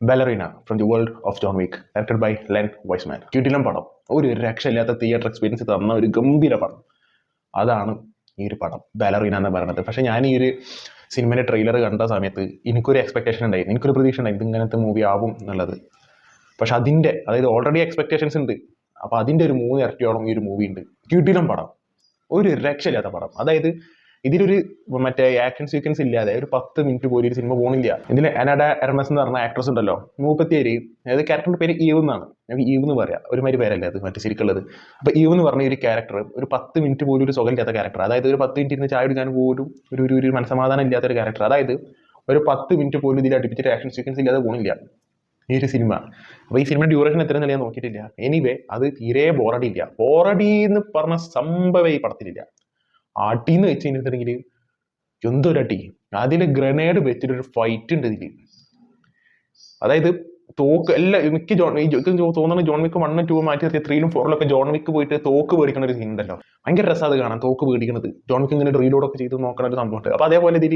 ബലറീന from the world of John Wick, directed by Len Wiseman. കിടിലം പടം, ഒരു രക്ഷയില്ലാത്ത തിയേറ്റർ എക്സ്പീരിയൻസ് തന്ന ഒരു ഗംഭീര പടം. അതാണ് ഈ ഒരു പടം ബലറീന എന്ന് പറയുന്നത്. പക്ഷേ ഞാൻ ഈ ഒരു സിനിമയുടെ ട്രെയിലർ കണ്ട സമയത്ത് എനിക്കൊരു എക്സ്പെക്ടേഷൻ ഉണ്ടായിരുന്നു, എനിക്കൊരു പ്രതീക്ഷ ഉണ്ടായിരുന്നു ഇങ്ങനത്തെ മൂവി ആവും എന്നുള്ളത്. പക്ഷെ അതിൻ്റെ അതായത് ഓൾറെഡി എക്സ്പെക്ടേഷൻസ് ഉണ്ട്, അപ്പോൾ അതിൻ്റെ ഒരു 3 ഇരട്ടിയോളം ഈ ഒരു മൂവി ഉണ്ട്. കിടിലം പടം, ഒരു രക്ഷയില്ലാത്ത പടം. അതായത് ഇതിലൊരു മറ്റേ ആക്ഷൻ സീക്വൻസ് ഇല്ലാതെ ഒരു 10 മിനിറ്റ് പോലും ഒരു സിനിമ പോണില്ല. ഇതിൽ അനാഡ എർമസ് എന്ന് പറഞ്ഞ ആക്ട്രസ് ഉണ്ടല്ലോ, 37, അതായത് ക്യാരക്ടറിന്റെ പേര് ഈവ് എന്നാണ്. ഞങ്ങൾക്ക് ഈവ് എന്ന് പറയാം, ഒരുമാതിരി പേരല്ലേ അത് മറ്റേ ശരിക്കുള്ളത്. അപ്പോൾ ഈവ് എന്ന് പറഞ്ഞ ഒരു ക്യാരക്ടർ ഒരു 10 മിനിറ്റ് പോലും ഒരു സുഖമില്ലാത്ത ക്യാരക്ടർ. അതായത് ഒരു 10 മിനിറ്റ് ഇരുന്ന് ചായ എടുക്കാൻ പോലും ഒരു മനസ്സമാധാനം ഇല്ലാത്ത ഒരു ക്യാരക്ടർ. അതായത് ഒരു 10 മിനിറ്റ് പോലും ഇതിൽ അടുപ്പിച്ചിട്ട് ആക്ഷൻ സീക്വൻസ് ഇല്ലാതെ പോണില്ല ഈ ഒരു സിനിമ. അപ്പോൾ ഈ സിനിമ ഡ്യൂറേഷൻ എത്രയെന്ന് ഞാൻ നോക്കിയിട്ടില്ല. എനിവേ അത് തീരെ ബോറടി ഇല്ല. ബോറടി എന്ന് പറഞ്ഞ സംഭവം ഈ പടത്തിലില്ല. അടിന്ന് വെച്ച് കഴിഞ്ഞിട്ടുണ്ടെങ്കിൽ എന്തൊരടി. അതിൽ ഗ്രനേഡ് വെച്ചിട്ടൊരു ഫൈറ്റ് ഉണ്ട് ഇതിൽ. അതായത് തോക്ക് എല്ലാം മിക്ക തോന്നുന്നത് ജോൺ വിക്ക് 1, 2 മാറ്റി നിർത്തിയ 3, 4 ജോൺ വിക്ക് പോയിട്ട് തോക്ക് പേടിക്കുന്ന ഒരു സീൻ ഉണ്ടല്ലോ, ഭയങ്കര രസം അത് കാണാൻ. തോക്ക് പേടിക്കുന്നത് ജോൺ വിക്ക് ഇങ്ങനെ റീലോഡൊക്കെ ചെയ്ത് നോക്കുന്ന ഒരു സംഭവമുണ്ട്. അപ്പോൾ അതേപോലെ ഇതിൽ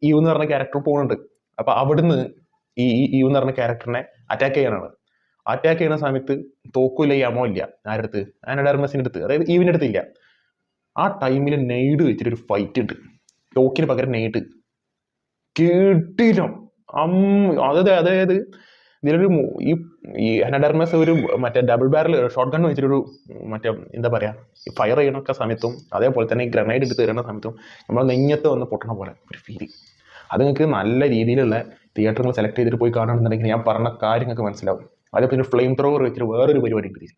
ഈവ് എന്ന് പറഞ്ഞ ക്യാരക്ടർ പോകുന്നുണ്ട്. അപ്പോൾ അവിടുന്ന് ഈ ഈവ് എന്ന് പറഞ്ഞ ക്യാരക്ടറിനെ അറ്റാക്ക് ചെയ്യാനാണ്. അറ്റാക്ക് ചെയ്യുന്ന സമയത്ത് തോക്കില്ല, ഈ അമോ ഇല്ല ആരടുത്ത്, ആനഡ എർമസിൻ്റെ അടുത്ത്, അതായത് ഈവിൻ്റെ അടുത്തില്ല. ആ ടൈമിൽ നെയ്ഡ് വെച്ചിട്ടൊരു ഫൈറ്റ് ഉണ്ട്, തോക്കിന് പകരം നെയ്ഡ്. കിടിലം. അതായത് ഇതിലൊരു ഈ അനഡർമസ് ഒരു മറ്റേ ഡബിൾ ബാരൽ ഷോട്ട് ഗൺ വെച്ചിട്ടൊരു മറ്റേ എന്താ പറയുക ഫയർ ചെയ്യണൊക്കെ സമയത്തും അതേപോലെ തന്നെ ഈ ഗ്രനൈഡ് എടുത്ത് തരുന്ന സമയത്തും നമ്മൾ നെഞ്ഞത്ത് വന്ന് പൊട്ടണ പോലെ ഒരു ഫീല്. അത് നിങ്ങൾക്ക് നല്ല രീതിയിലുള്ള തിയേറ്ററുകൾ സെലക്ട് ചെയ്തിട്ട് പോയി കാണുന്നുണ്ടെങ്കിൽ ഞാൻ പറഞ്ഞ കാര്യങ്ങൾക്ക് മനസ്സിലാവും. അതേപോലെ ഫ്ലെയിം ത്രോവർ വെച്ചിട്ട് വേറൊരു പരിപാടി ഉണ്ട്.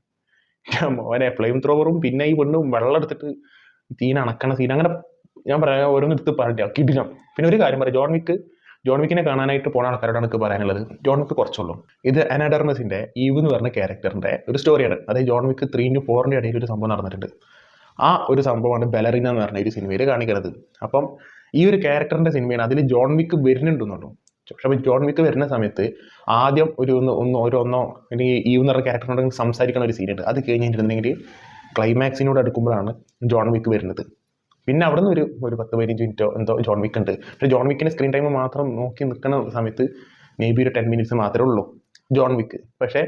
മോനെ ഫ്ലെയിം ത്രോവറും പിന്നെ ഈ പെണ്ണും വെള്ളം എടുത്തിട്ട് തീന അണക്കണ സീൻ, അങ്ങനെ ഞാൻ പറയാം ഓരോന്നെടുത്ത് പറഞ്ഞില്ല. കിടിലം. പിന്നെ ഒരു കാര്യം പറയാം, ജോൺ വിക്കിനെ കാണാനായിട്ട് പോണ ആൾക്കാരോടാണ് എനിക്ക് പറയാനുള്ളത്, ജോൺ വിക്ക് കുറച്ചുള്ളൂ. ഇത് അനാഡർമസിന്റെ ഈവ് എന്ന് പറഞ്ഞ ക്യാരക്ടറിന്റെ ഒരു സ്റ്റോറിയാണ്. അതായത് ജോൺ വിക്ക് 3 4 ഇടയിൽ ഒരു സംഭവം നടന്നിട്ടുണ്ട്. ആ ഒരു സംഭവമാണ് ബലറീന എന്ന് പറഞ്ഞ ഒരു സിനിമയിൽ കാണിക്കുന്നത്. അപ്പം ഈ ഒരു ക്യാരക്ടറിന്റെ സിനിമയാണ്. അതിൽ ജോൺ വിക്ക് വരുന്നുണ്ടെന്നുള്ളൂ. പക്ഷെ ജോൺ വിക്ക് വരുന്ന സമയത്ത് ആദ്യം ഒന്നോ അല്ലെങ്കിൽ ഈവ് എന്ന് പറഞ്ഞ ക്യാരക്ടറിനോട് സംസാരിക്കുന്ന ഒരു സീനുണ്ട്. അത് കഴിഞ്ഞിട്ടുണ്ടെങ്കിൽ ക്ലൈമാക്സിനോട് അടുക്കുമ്പോഴാണ് ജോൺ വിക്ക് വരുന്നത്. പിന്നെ അവിടെ നിന്ന് ഒരു 10-15 മിനിറ്റോ എന്തോ ജോൺ വിക്ക് ഉണ്ട്. പക്ഷേ ജോൺ വിക്കിൻ്റെ സ്ക്രീൻ ടൈം മാത്രം നോക്കി നിൽക്കുന്ന സമയത്ത് മേ ബി ഒരു 10 മിനിറ്റ്സ് മാത്രമേ ഉള്ളൂ ജോൺ വിക്ക്. പക്ഷേ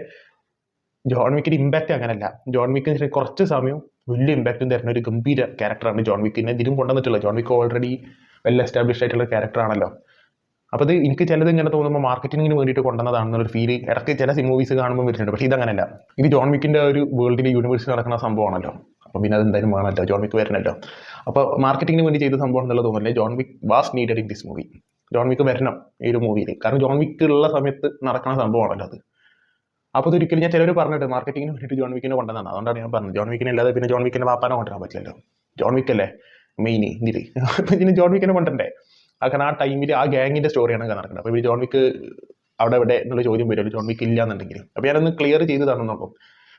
ജോൺ വിക്കിൻ്റെ ഇമ്പാക്റ്റ് അങ്ങനല്ല. ജോൺ വിക്കിന് കുറച്ച് സമയം വലിയ ഇമ്പാക്റ്റും തരുന്ന ഒരു ഗംഭീര ക്യാരക്ടറാണ് ജോൺ വിക്കിനെ ഇതിലും കൊണ്ടുവന്നിട്ടുള്ളത്. John Wick already well established ആയിട്ടുള്ള ക്യാരക്ടറാണല്ലോ. അപ്പോൾ അത് എനിക്ക് ചിലത് ഇങ്ങനെ തോന്നുമ്പോൾ മാർക്കറ്റിങ്ങിന് വേണ്ടിയിട്ട് കൊണ്ടുവന്നതാണെന്നൊരു ഫീൽ ഇടയ്ക്ക് ചില മൂവീസ് കാണുമ്പോൾ വരുന്നുണ്ട്. പക്ഷേ ഇതങ്ങനല്ല. ഇത് ജോൺ വിക്കിൻ്റെ ഒരു വേൾഡിൽ യൂണിവേഴ്സിൽ നടക്കുന്ന സംഭവമാണല്ലോ. അപ്പം പിന്നെ അത് എന്തായാലും വേണമല്ലോ, ജോൺ വിക്ക് വരണമല്ലോ. അപ്പോൾ മാർക്കറ്റിങ്ങിന് വേണ്ടി ചെയ്ത സംഭവം എന്നുള്ള തോന്നുന്നില്ല. John Wick was needed in this movie. John Wick വരണം ഈ ഒരു മൂവിയിൽ. കാരണം ജോൺ വിക്ക് ഉള്ള സമയത്ത് നടക്കുന്ന സംഭവമാണല്ലോ അത്. അപ്പോൾ ഇതൊരിക്കലും ഞാൻ ചിലർ പറഞ്ഞിട്ട് മാർക്കറ്റിങ്ങിന് വേണ്ടിയിട്ട് ജോൺ വിക്കിനെ കൊണ്ടുവന്നതാണ്. അതുകൊണ്ടാണ് ഞാൻ പറഞ്ഞത് ജോൺ വിക്കിനെ അല്ലാതെ പിന്നെ ജോൺ വിക്കിൻ്റെ വാപ്പാനെ കൊണ്ടുവരാൻ പറ്റില്ലല്ലോ. ജോൺ വിക്കല്ലേ മെയിൻ ഇതിൽ. അപ്പം ഇതിന് ജോൺ വിക്കിനെ കൊണ്ടുവരണ്ടേ? കാരണം ആ ടൈമിൽ ആ ഗ്യാങ്ങിൻ്റെ സ്റ്റോറിയാണ് നടക്കുന്നത്. അപ്പോൾ ജോൺ വിക്ക് അവിടെ എവിടെ എന്നുള്ള ചോദ്യം വരുമല്ലോ ജോൺ വിക്ക് ഇല്ല എന്നുണ്ടെങ്കിൽ. അപ്പോൾ ഞാനൊന്ന് ക്ലിയർ ചെയ്ത് തന്നോളൂ.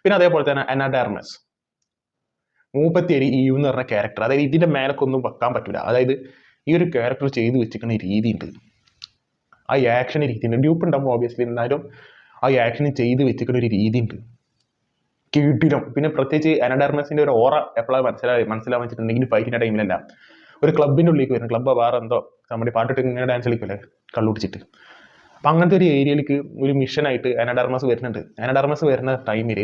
പിന്നെ അതേപോലെ തന്നെ അനാഡ എർമസ് 37 ഈവ് എന്ന് പറഞ്ഞ ക്യാരക്ടർ, അതായത് ഇതിൻ്റെ മേലൊക്കൊന്നും വെക്കാൻ പറ്റില്ല. അതായത് ഈ ഒരു ക്യാരക്ടർ ചെയ്ത് വെച്ചിരിക്കുന്ന രീതി ഉണ്ട്, ആ ആക്ഷൻ രീതി ഉണ്ട്. ഡ്യൂപ്പ് ഉണ്ടാകുമ്പോൾ ഓബിയസ്ലി, എന്നാലും ആ ആക്ഷൻ ചെയ്ത് വെച്ചിരിക്കുന്ന ഒരു രീതി ഉണ്ട്. കിടിലം. പിന്നെ പ്രത്യേകിച്ച് അനാഡ എർമസിൻ്റെ ഒരു ഓറ എപ്പോഴാണ് മനസ്സിലാവാൻ വെച്ചിട്ടുണ്ടെങ്കിൽ ഫൈറ്റിൻ്റെ ടൈമിലല്ല, ഒരു ക്ലബിൻ്റെ ഉള്ളിലേക്ക് വരുന്നത്. ക്ലബ്ബ് വേറെ എന്തോ നമ്മുടെ പാട്ടിട്ട് ഇങ്ങനെ ഡാൻസ് കളിക്കില്ലേ കള്ളുപിടിച്ചിട്ട്. അപ്പം അങ്ങനത്തെ ഒരു ഏരിയയിലേക്ക് ഒരു മിഷനായിട്ട് അനാഡ എർമസ് വരുന്നുണ്ട്. അനാഡ എർമസ് വരുന്ന ടൈമിൽ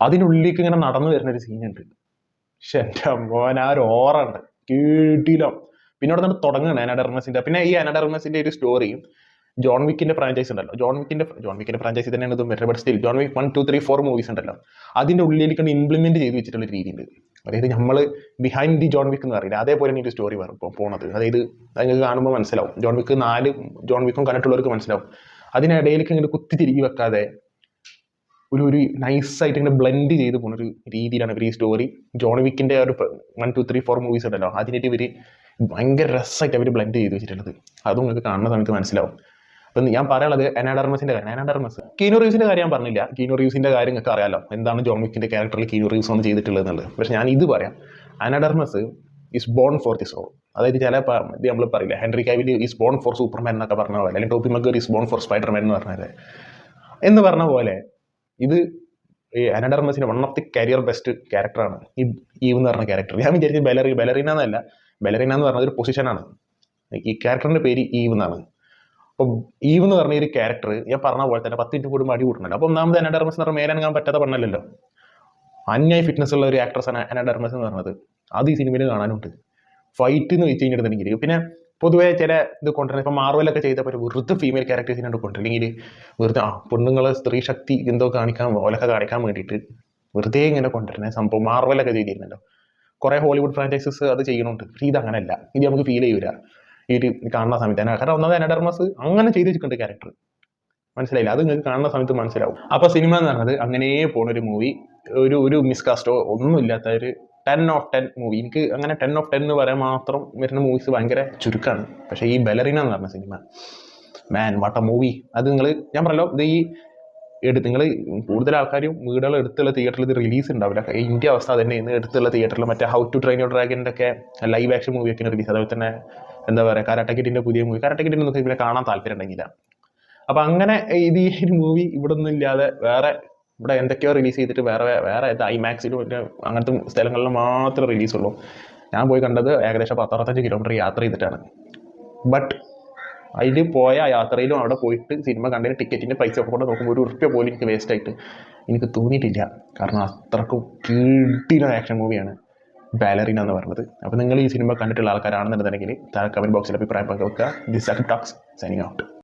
അതിനുള്ളിലേക്ക് ഇങ്ങനെ നടന്നു വരുന്ന ഒരു സീനുണ്ട്. പക്ഷെ എൻ്റെ മോൻ ആ ഒരു ഓറ ഉണ്ട്, കിടിലം. പിന്നെ അവിടെ നിന്ന് തുടങ്ങുകയാണ് അനാഡ എർമസിൻ്റെ. പിന്നെ ഈ അനാഡ എർമസിൻ്റെ ഒരു സ്റ്റോറി ജോൺ വിക്കിൻ്റെ ഫ്രാഞ്ചൈസ് ഉണ്ടല്ലോ, ജോൺ വിക്കിൻ്റെ ഫ്രാഞ്ചൈസി തന്നെയാണ് ഇതും വരുന്നത്. But still John Wick 1, 2, 3, 4 movies ഉണ്ടല്ലോ, അതിൻ്റെ ഉള്ളിലേക്ക് ഇംപ്ലിമെൻറ്റ് ചെയ്ത് വെച്ചിട്ടുള്ള ഒരു രീതിയുണ്ട്. അതായത് നമ്മൾ ബിഹൈൻഡ് ദി ജോൺ വിക്ക് എന്ന് പറയില്ല, അതേപോലെ തന്നെ ഒരു സ്റ്റോറി പോണത്. അതായത് നിങ്ങൾക്ക് കാണുമ്പോൾ മനസ്സിലാവും. ജോൺ വിക്ക് 4 ജോൺ വിക്കും കണ്ടിട്ടുള്ളവർക്ക് മനസ്സിലാവും. അതിനിടയിലേക്ക് ഇങ്ങനെ കുത്തി തിരികെ വെക്കാതെ ഒരു നൈസായിട്ട് ഇങ്ങനെ ബ്ലെൻഡ് ചെയ്ത് പോകുന്നൊരു രീതിയിലാണ് ഇവർ ഈ സ്റ്റോറി ജോൺ വിക്കിൻ്റെ ഒരു 1, 2, 3, 4 മൂവീസ് ഉണ്ടല്ലോ അതിനായിട്ട് ഇവർ ഭയങ്കര രസമായിട്ട് അവർ ബ്ലെൻഡ് ചെയ്ത് വെച്ചിട്ടുള്ളത്. അതും നിങ്ങൾക്ക് കാണുന്ന സമയത്ത് മനസ്സിലാവും. അപ്പം ഞാൻ പറയാനുള്ളത് അനാഡ എർമസിൻ്റെ കാര്യം. അനാഡ എർമസ് കീനു റീവ്സിൻ്റെ കാര്യം ഞാൻ പറഞ്ഞില്ല. കീനു റീവ്സിൻ്റെ കാര്യം നിങ്ങൾക്ക് അറിയാമല്ലോ, എന്താണ് ജോൺ വിക്കിൻ്റെ ക്യാരക്ടറിൽ കീനു റീവ്സ് ഒന്ന് ചെയ്തിട്ടുള്ളത് എന്നുള്ളത്. പക്ഷേ ഞാൻ ഇത് പറയാം, Ana de Armas is born for this role. അതായത് ചില ഇത് നമ്മൾ പറയില്ല, ഹെൻറി കാവിൽ ഈസ് ബോൺ ഫോർ സൂപ്പർമാൻ എന്നൊക്കെ പറഞ്ഞ പോലെ, അല്ലെങ്കിൽ Tobey Maguire is born for Spiderman എന്ന് പറഞ്ഞ പോലെ ഇത് ഈ അനാഡ എർമസിൻ്റെ one of the career best ക്യാരക്ടറാണ് ഈ ഈവ് എന്ന് പറഞ്ഞ ക്യാരക്ടർ. ഞാൻ വിചാരിച്ചത് ബലറീന എന്നല്ല, ബലറീന എന്ന് പറഞ്ഞ ഒരു പൊസിഷനാണ്. ഈ ക്യാരക്ടറിൻ്റെ പേര് ഈവ് എന്നാണ്. ഇപ്പം ഈവ് എന്ന് പറഞ്ഞ ഒരു ക്യാരക്ടർ ഞാൻ പറഞ്ഞ പോലെ തന്നെ 10 മിനിറ്റ് കൂടുമ്പോൾ അടി കൂട്ടണല്ലോ. അപ്പം ഒന്നാമത് അന ഡർമസ് എന്ന് പറഞ്ഞാൽ മേലനങ്ങാൻ പറ്റാത്ത പണ്ണല്ലോ. അന്യായി ഫിറ്റ്നസ് ഉള്ള ഒരു ആക്ട്രസാണ് അന ഡർമസ് എന്ന് പറഞ്ഞത്. അത് ഈ സിനിമയിൽ കാണാനുണ്ട്. ഫൈറ്റ് എന്ന് വെച്ച് കഴിഞ്ഞിട്ടുണ്ടെങ്കിൽ പിന്നെ പൊതുവേ ചില ഇത് കൊണ്ടുവരുന്നത് ഇപ്പം മാർവലൊക്കെ ചെയ്തപ്പോൾ വെറുതെ ഫീമെയിൽ ക്യാരക്ടേഴ്സിനെ കൊണ്ടുവരില്ലെങ്കിൽ വെറുതെ പെണ്ണുങ്ങളെ സ്ത്രീ ശക്തി എന്തോ കാണിക്കാൻ ഓലൊക്കെ കാണിക്കാൻ വേണ്ടിയിട്ട് വെറുതെ ഇങ്ങനെ കൊണ്ടുവരുന്നത് സംഭവം മാർവലൊക്കെ ചെയ്തിരുന്നല്ലോ. കുറേ ഹോളിവുഡ് ഫ്രാഞ്ചൈസസ് അത് ചെയ്യണുണ്ട്. പക്ഷേ ഇത് അങ്ങനെയല്ല. ഇത് നമുക്ക് ഫീൽ ചെയ്യൂല ഈ ഒരു കാണുന്ന സമയത്ത് തന്നെ. കാരണം ഒന്നാമത് അന ഡർമസ് അങ്ങനെ ചെയ്ത് വെച്ചിട്ടുണ്ട് ക്യാരക്ടർ. മനസ്സിലായില്ല? അത് നിങ്ങൾക്ക് കാണുന്ന സമയത്ത് മനസ്സിലാവും. അപ്പോൾ സിനിമ എന്ന് പറഞ്ഞത് അങ്ങനെ പോണൊരു മൂവി, ഒരു മിസ്കാസ്റ്റോ ഒന്നുമില്ലാത്ത ഒരു 10 ഓഫ് 10 മൂവി. എനിക്ക് അങ്ങനെ 10 ഓഫ് 10 എന്ന് പറയാൻ മാത്രം വരുന്ന മൂവീസ് ഭയങ്കര ചുരുക്കമാണ്. പക്ഷേ ഈ ബലറിന എന്ന് പറഞ്ഞ cinema, man what A movie. അത് ഞാൻ പറഞ്ഞല്ലോ, ഇത് ഈ നിങ്ങൾ കൂടുതൽ ആൾക്കാരും വീടുകൾ എടുത്തുള്ള തിയേറ്ററിൽ ഇത് റിലീസ് ഉണ്ടാവില്ല. ഇന്ത്യ അവസ്ഥ തന്നെ ഇന്ന് എടുത്തുള്ള തിയേറ്ററിൽ മറ്റേ ഹൗ ടു ട്രെയിൻ യുവർ ഡ്രാഗൻ്റെ ഒക്കെ ലൈവ് ആക്ഷൻ മൂവിയൊക്കെ റിലീസ്. അതുപോലെ തന്നെ എന്താ പറയുക, കാരാട്ടക്കിറ്റിൻ്റെ പുതിയ മൂവി. കാരാട്ടക്കിറ്റിൻ്റെ ഒന്നും ഇവിടെ കാണാൻ താല്പര്യം ഉണ്ടെങ്കില്ല. അപ്പം അങ്ങനെ ഇത് ഈ ഒരു മൂവി ഇവിടെ ഒന്നും ഇല്ലാതെ വേറെ ഇവിടെ എന്തൊക്കെയോ റിലീസ് ചെയ്തിട്ട് വേറെ ഐമാക്സിലും മറ്റേ അങ്ങനത്തെ സ്ഥലങ്ങളിൽ മാത്രമേ റിലീസുള്ളൂ. ഞാൻ പോയി കണ്ടത് ഏകദേശം 65 കിലോമീറ്റർ യാത്ര ചെയ്തിട്ടാണ്. ബട്ട് അതിൽ പോയ യാത്രയിലും അവിടെ പോയിട്ട് സിനിമ കണ്ടതിന് ടിക്കറ്റിൻ്റെ പൈസ ഒക്കെ കൊണ്ട് നോക്കുമ്പോൾ ₹1 പോലും എനിക്ക് വേസ്റ്റ് ആയിട്ട് എനിക്ക് തോന്നിയിട്ടില്ല. കാരണം അത്രക്കും കിടിലൻ ആക്ഷൻ മൂവിയാണ് ബാലറിന എന്ന് പറയുന്നത്. അപ്പോൾ നിങ്ങൾ ഈ സിനിമ കണ്ടിട്ടുള്ള ആൾക്കാരാണെന്നുണ്ടെങ്കിൽ താഴെ കമൻറ്റ് ബോക്സിൽ അഭിപ്രായം പങ്കുവെക്കുക. This talks signing out.